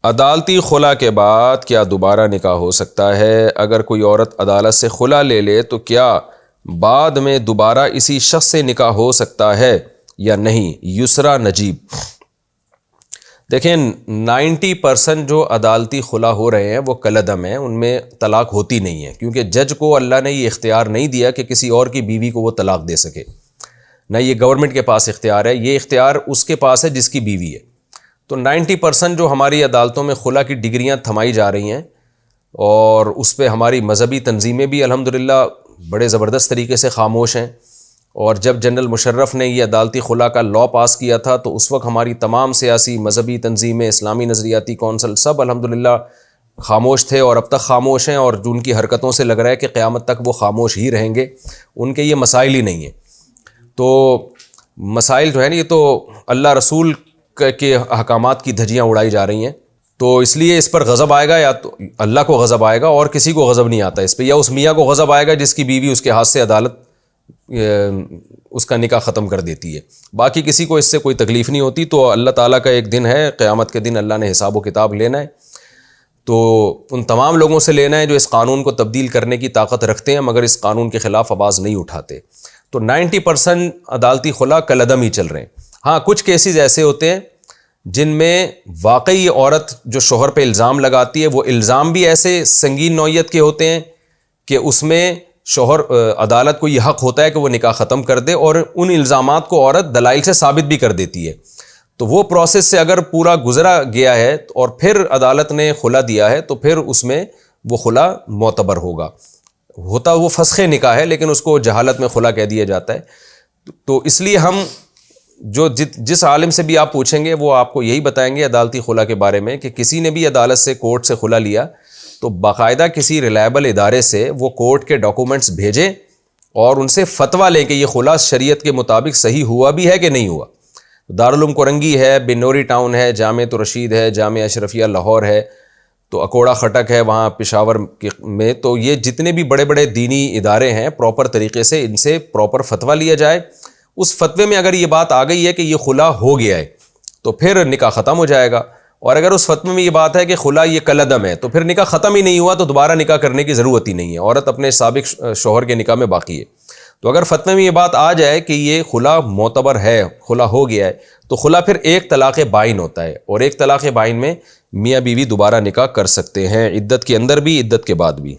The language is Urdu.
عدالتی خلا کے بعد کیا دوبارہ نکاح ہو سکتا ہے؟ اگر کوئی عورت عدالت سے خلا لے لے تو کیا بعد میں دوبارہ اسی شخص سے نکاح ہو سکتا ہے یا نہیں؟ یسرا نجیب۔ دیکھیں 90% جو عدالتی خلا ہو رہے ہیں وہ کالعدم ہیں، ان میں طلاق ہوتی نہیں ہے، کیونکہ جج کو اللہ نے یہ اختیار نہیں دیا کہ کسی اور کی بیوی کو وہ طلاق دے سکے، نہ یہ گورنمنٹ کے پاس اختیار ہے، یہ اختیار اس کے پاس ہے جس کی بیوی ہے۔ تو 90% جو ہماری عدالتوں میں خلا کی ڈگریاں تھمائی جا رہی ہیں، اور اس پہ ہماری مذہبی تنظیمیں بھی الحمدللہ بڑے زبردست طریقے سے خاموش ہیں۔ اور جب جنرل مشرف نے یہ عدالتی خلا کا لاء پاس کیا تھا تو اس وقت ہماری تمام سیاسی مذہبی تنظیمیں، اسلامی نظریاتی کونسل، سب الحمدللہ خاموش تھے اور اب تک خاموش ہیں، اور جو ان کی حرکتوں سے لگ رہا ہے کہ قیامت تک وہ خاموش ہی رہیں گے، ان کے یہ مسائل ہی نہیں ہیں۔ تو مسائل جو ہے نا، یہ تو اللہ رسول کے احکامات کی دھجیاں اڑائی جا رہی ہیں، تو اس لیے اس پر غضب آئے گا، یا تو اللہ کو غضب آئے گا، اور کسی کو غضب نہیں آتا اس پہ، یا اس میاں کو غضب آئے گا جس کی بیوی اس کے ہاتھ سے عدالت اس کا نکاح ختم کر دیتی ہے، باقی کسی کو اس سے کوئی تکلیف نہیں ہوتی۔ تو اللہ تعالیٰ کا ایک دن ہے، قیامت کے دن اللہ نے حساب و کتاب لینا ہے، تو ان تمام لوگوں سے لینا ہے جو اس قانون کو تبدیل کرنے کی طاقت رکھتے ہیں مگر اس قانون کے خلاف آواز نہیں اٹھاتے۔ تو 90% عدالتی خلا کالعدم ہی چل رہے ہیں۔ ہاں، کچھ کیسز ایسے ہوتے ہیں جن میں واقعی عورت جو شوہر پہ الزام لگاتی ہے، وہ الزام بھی ایسے سنگین نوعیت کے ہوتے ہیں کہ اس میں شوہر عدالت کو یہ حق ہوتا ہے کہ وہ نکاح ختم کر دے، اور ان الزامات کو عورت دلائل سے ثابت بھی کر دیتی ہے۔ تو وہ پروسیس سے اگر پورا گزرا گیا ہے اور پھر عدالت نے خلا دیا ہے تو پھر اس میں وہ خلا معتبر ہوگا، ہوتا وہ فسخ نکاح ہے لیکن اس کو جہالت میں خلا کہہ دیا جاتا ہے۔ تو اس لیے ہم جو جس عالم سے بھی آپ پوچھیں گے وہ آپ کو یہی بتائیں گے عدالتی خلا کے بارے میں کہ کسی نے بھی عدالت سے، کورٹ سے خلا لیا تو باقاعدہ کسی ریلائبل ادارے سے وہ کورٹ کے ڈاکومنٹس بھیجیں اور ان سے فتویٰ لیں کہ یہ خلا شریعت کے مطابق صحیح ہوا بھی ہے کہ نہیں ہوا۔ دارالعلوم کورنگی ہے، بنوری ٹاؤن ہے، جامعۃ الرشید ہے، جامعہ اشرفیہ لاہور ہے، تو اکوڑا خٹک ہے وہاں پشاور میں، تو یہ جتنے بھی بڑے بڑے دینی ادارے ہیں پراپر طریقے سے ان سے پراپر فتویٰ لیا جائے۔ اس فتوے میں اگر یہ بات آ گئی ہے کہ یہ خلا ہو گیا ہے تو پھر نکاح ختم ہو جائے گا، اور اگر اس فتوے میں یہ بات ہے کہ خلا یہ کالعدم ہے تو پھر نکاح ختم ہی نہیں ہوا، تو دوبارہ نکاح کرنے کی ضرورت ہی نہیں ہے، عورت اپنے سابق شوہر کے نکاح میں باقی ہے۔ تو اگر فتوے میں یہ بات آ جائے کہ یہ خلا معتبر ہے، خلا ہو گیا ہے، تو خلا پھر ایک طلاق بائن ہوتا ہے، اور ایک طلاق بائن میں میاں بیوی دوبارہ نکاح کر سکتے ہیں، عدت کے اندر بھی عدت کے بعد بھی۔